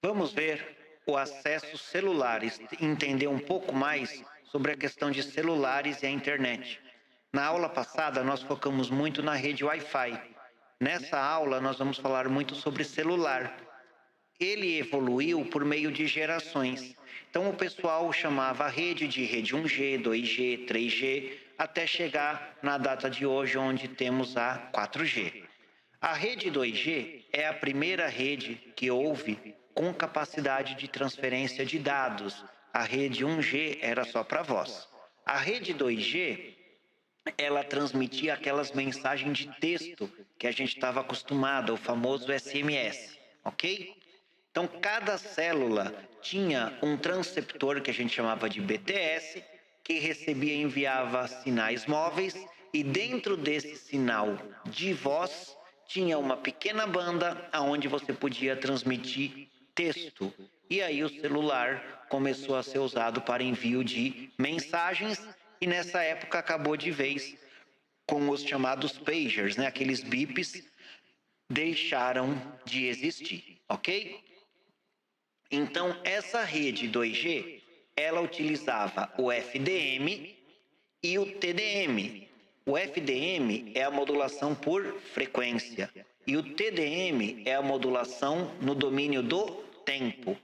Vamos ver o acesso celulares, entender um pouco mais sobre a questão de celulares e a internet. Na aula passada, nós focamos muito na rede Wi-Fi. Nessa aula, nós vamos falar muito sobre celular. Ele evoluiu por meio de gerações. Então, o pessoal chamava a rede de rede 1G, 2G, 3G, até chegar na data de hoje, onde temos a 4G. A rede 2G é a primeira rede que houve com capacidade de transferência de dados. A rede 1G era só para voz. A rede 2G, ela transmitia aquelas mensagens de texto que a gente estava acostumado, o famoso SMS, ok? Então, cada célula tinha um transceptor que a gente chamava de BTS, que recebia e enviava sinais móveis, e dentro desse sinal de voz tinha uma pequena banda onde você podia transmitir texto. E aí o celular começou a ser usado para envio de mensagens, e nessa época acabou de vez com os chamados pagers, né? Aqueles bips deixaram de existir, ok? Então, essa rede 2G, ela utilizava o FDM e o TDM. O FDM é a modulação por frequência e o TDM é a modulação no domínio do tempo,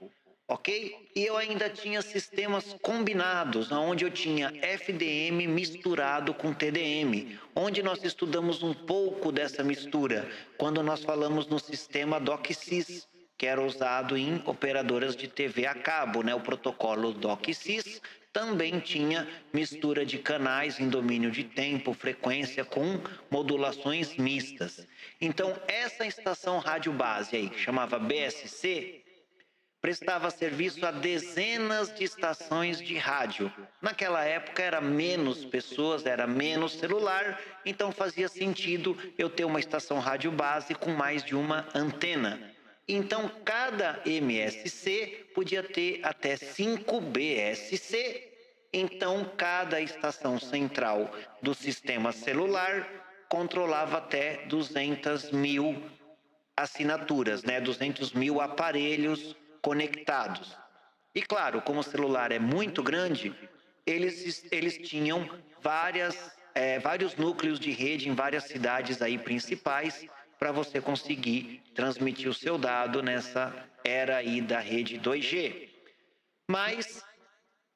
ok? E eu ainda tinha sistemas combinados, onde eu tinha FDM misturado com TDM, onde nós estudamos um pouco dessa mistura, quando nós falamos no sistema DOCSIS, que era usado em operadoras de TV a cabo, né? O protocolo DOCSIS também tinha mistura de canais em domínio de tempo, frequência, com modulações mistas. Então, essa estação rádio base aí, que chamava BSC, prestava serviço a dezenas de estações de rádio. Naquela época era menos pessoas, era menos celular, então fazia sentido eu ter uma estação rádio base com mais de uma antena. Então, cada MSC podia ter até 5 BSC. Então, cada estação central do sistema celular controlava até 200 mil assinaturas, né? 200 mil aparelhos conectados. E claro, como o celular é muito grande, eles tinham vários núcleos de rede em várias cidades aí principais para você conseguir transmitir o seu dado nessa era aí da rede 2G. Mas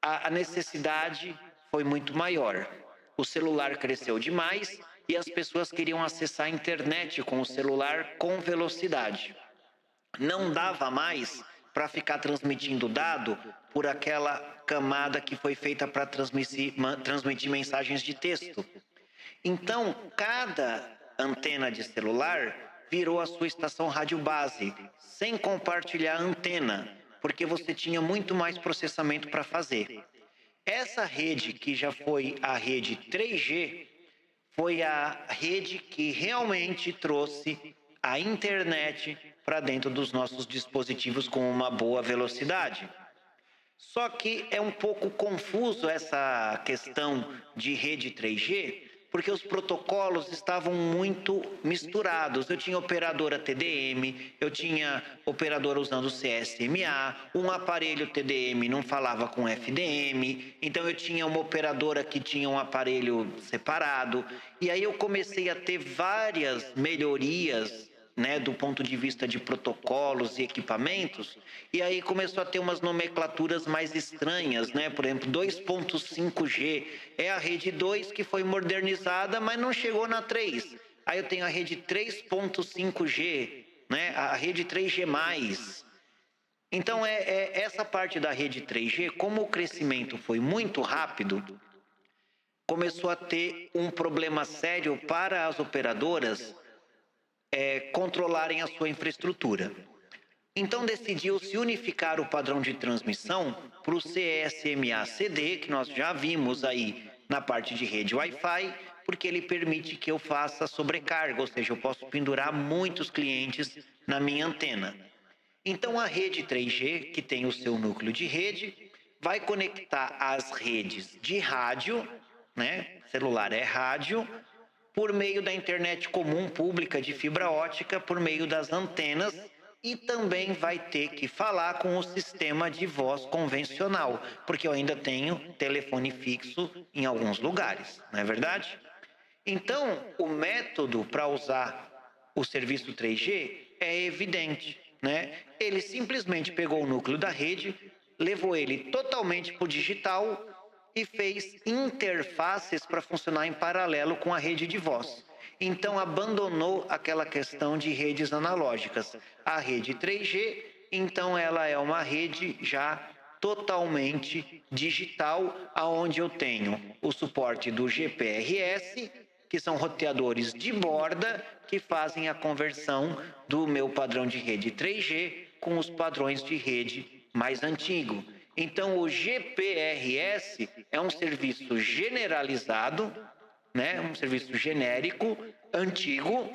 a necessidade foi muito maior. O celular cresceu demais e as pessoas queriam acessar a internet com o celular com velocidade. Não dava mais para ficar transmitindo dado por aquela camada que foi feita para transmitir mensagens de texto. Então, cada antena de celular virou a sua estação rádio base, sem compartilhar a antena, porque você tinha muito mais processamento para fazer. Essa rede, que já foi a rede 3G, foi a rede que realmente trouxe a internet para dentro dos nossos dispositivos com uma boa velocidade. Só que é um pouco confuso essa questão de rede 3G, porque os protocolos estavam muito misturados. Eu tinha operadora TDM, eu tinha operadora usando CSMA, um aparelho TDM não falava com FDM, então eu tinha uma operadora que tinha um aparelho separado, e aí eu comecei a ter várias melhorias, né, do ponto de vista de protocolos e equipamentos, e aí começou a ter umas nomenclaturas mais estranhas, né? Por exemplo, 2.5G é a rede 2 que foi modernizada, mas não chegou na 3. Aí eu tenho a rede 3.5G, né? A rede 3G+. Então, essa parte da rede 3G, como o crescimento foi muito rápido, começou a ter um problema sério para as operadoras controlarem a sua infraestrutura. Então decidiu-se unificar o padrão de transmissão para o CSMA-CD, que nós já vimos aí na parte de rede Wi-Fi, porque ele permite que eu faça sobrecarga, ou seja, eu posso pendurar muitos clientes na minha antena. Então a rede 3G, que tem o seu núcleo de rede, vai conectar as redes de rádio, né? Celular é rádio, por meio da internet comum pública de fibra ótica, por meio das antenas, e também vai ter que falar com o sistema de voz convencional, porque eu ainda tenho telefone fixo em alguns lugares, não é verdade? Então, o método para usar o serviço 3G é evidente, né? Ele simplesmente pegou o núcleo da rede, levou ele totalmente para o digital e fez interfaces para funcionar em paralelo com a rede de voz. Então, abandonou aquela questão de redes analógicas. A rede 3G, então, ela é uma rede já totalmente digital, aonde eu tenho o suporte do GPRS, que são roteadores de borda que fazem a conversão do meu padrão de rede 3G com os padrões de rede mais antigo. Então, o GPRS é um serviço generalizado, né? Um serviço genérico, antigo,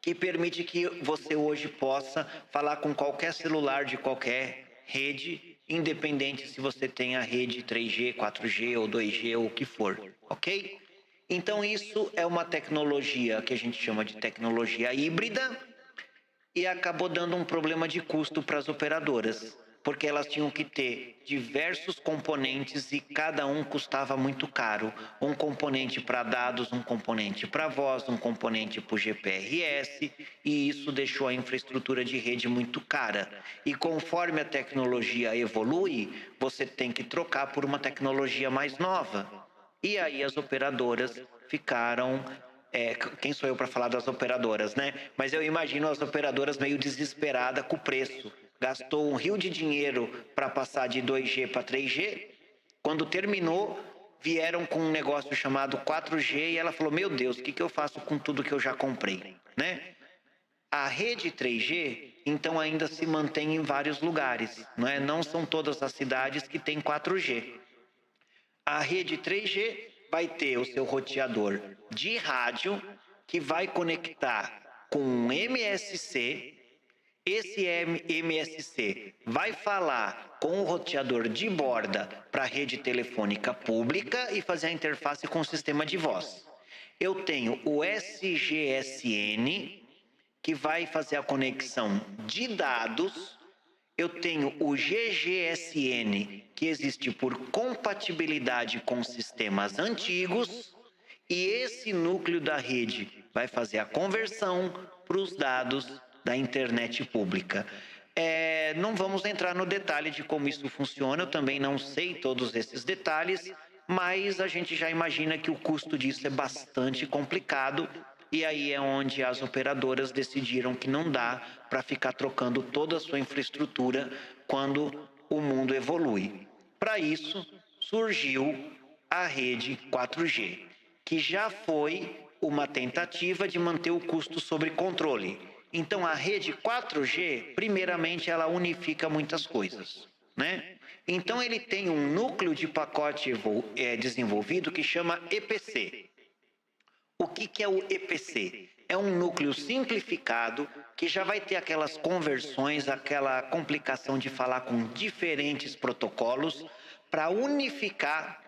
que permite que você hoje possa falar com qualquer celular de qualquer rede, independente se você tem a rede 3G, 4G ou 2G ou o que for, ok? Então isso é uma tecnologia que a gente chama de tecnologia híbrida e acabou dando um problema de custo para as operadoras, porque elas tinham que ter diversos componentes e cada um custava muito caro. Um componente para dados, um componente para voz, um componente para o GPRS, e isso deixou a infraestrutura de rede muito cara. E conforme a tecnologia evolui, você tem que trocar por uma tecnologia mais nova. E aí as operadoras ficaram... quem sou eu para falar das operadoras, né? Mas eu imagino as operadoras meio desesperadas com o preço. Gastou um rio de dinheiro para passar de 2G para 3G. Quando terminou, vieram com um negócio chamado 4G e ela falou, meu Deus, o que eu faço com tudo que eu já comprei, né? A rede 3G, então, ainda se mantém em vários lugares, não é? Não são todas as cidades que têm 4G. A rede 3G vai ter o seu roteador de rádio, que vai conectar com um MSC. Esse MSC vai falar com o roteador de borda para a rede telefônica pública e fazer a interface com o sistema de voz. Eu tenho o SGSN, que vai fazer a conexão de dados. Eu tenho o GGSN, que existe por compatibilidade com sistemas antigos, e esse núcleo da rede vai fazer a conversão para os dados da internet pública. Não vamos entrar no detalhe de como isso funciona, eu também não sei todos esses detalhes, mas a gente já imagina que o custo disso é bastante complicado. E aí é onde as operadoras decidiram que não dá para ficar trocando toda a sua infraestrutura quando o mundo evolui. Para isso, surgiu a rede 4G, que já foi uma tentativa de manter o custo sob controle. Então, a rede 4G, primeiramente, ela unifica muitas coisas, né? Então, ele tem um núcleo de pacote desenvolvido que chama EPC. O que é o EPC? É um núcleo simplificado que já vai ter aquelas conversões, aquela complicação de falar com diferentes protocolos para unificar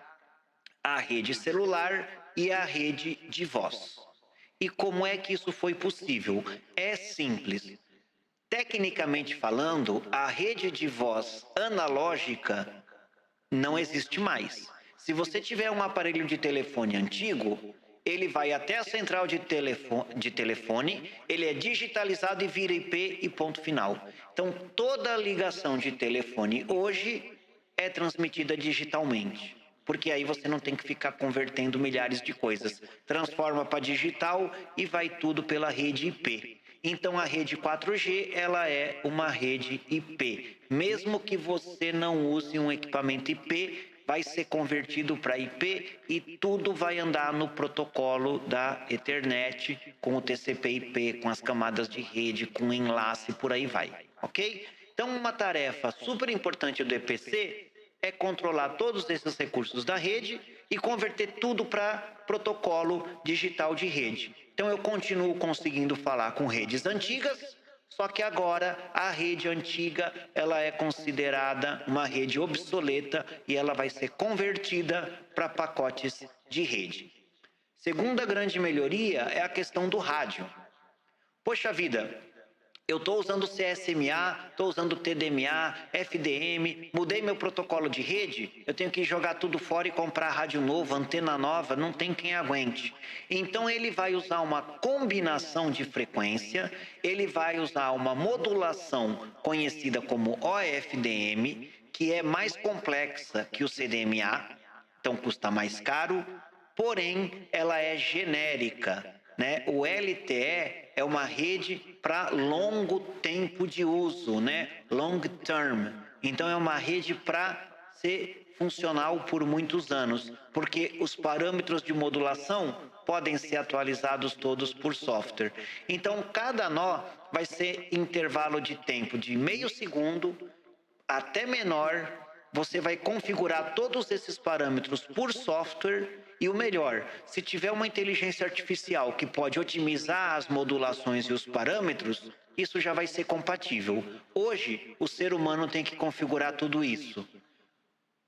a rede celular e a rede de voz. E como é que isso foi possível? É simples. Tecnicamente falando, a rede de voz analógica não existe mais. Se você tiver um aparelho de telefone antigo, ele vai até a central de telefone, ele é digitalizado e vira IP e ponto final. Então, toda ligação de telefone hoje é transmitida digitalmente, porque aí você não tem que ficar convertendo milhares de coisas. Transforma para digital e vai tudo pela rede IP. Então, a rede 4G, ela é uma rede IP. Mesmo que você não use um equipamento IP, vai ser convertido para IP e tudo vai andar no protocolo da Ethernet, com o TCP/IP, com as camadas de rede, com enlace, por aí vai, ok? Então, uma tarefa super importante do EPC é controlar todos esses recursos da rede e converter tudo para protocolo digital de rede. Então, eu continuo conseguindo falar com redes antigas, só que agora a rede antiga ela é considerada uma rede obsoleta e ela vai ser convertida para pacotes de rede. Segunda grande melhoria é a questão do rádio. Poxa vida, Eu estou usando CSMA, estou usando TDMA, FDM, mudei meu protocolo de rede, eu tenho que jogar tudo fora e comprar rádio novo, antena nova, não tem quem aguente. Então ele vai usar uma combinação de frequência, ele vai usar uma modulação conhecida como OFDM, que é mais complexa que o CDMA, então custa mais caro, porém ela é genérica, né? O LTE é uma rede para longo tempo de uso, né? Long term. Então é uma rede para ser funcional por muitos anos, porque os parâmetros de modulação podem ser atualizados todos por software. Então cada nó vai ser intervalo de tempo de meio segundo até menor, você vai configurar todos esses parâmetros por software e o melhor, se tiver uma inteligência artificial que pode otimizar as modulações e os parâmetros, isso já vai ser compatível. Hoje, o ser humano tem que configurar tudo isso.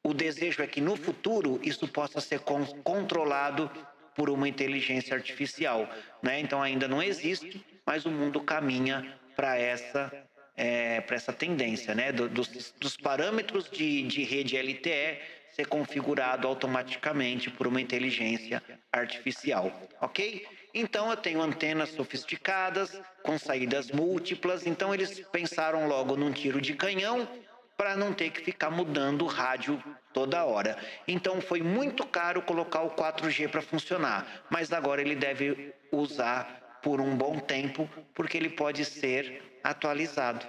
O desejo é que no futuro isso possa ser controlado por uma inteligência artificial, né? Então ainda não existe, mas o mundo caminha para essa tendência, né? Dos parâmetros de rede LTE ser configurado automaticamente por uma inteligência artificial, ok? Então eu tenho antenas sofisticadas com saídas múltiplas, então eles pensaram logo num tiro de canhão para não ter que ficar mudando o rádio toda hora. Então foi muito caro colocar o 4G para funcionar, mas agora ele deve usar por um bom tempo, porque ele pode ser atualizado.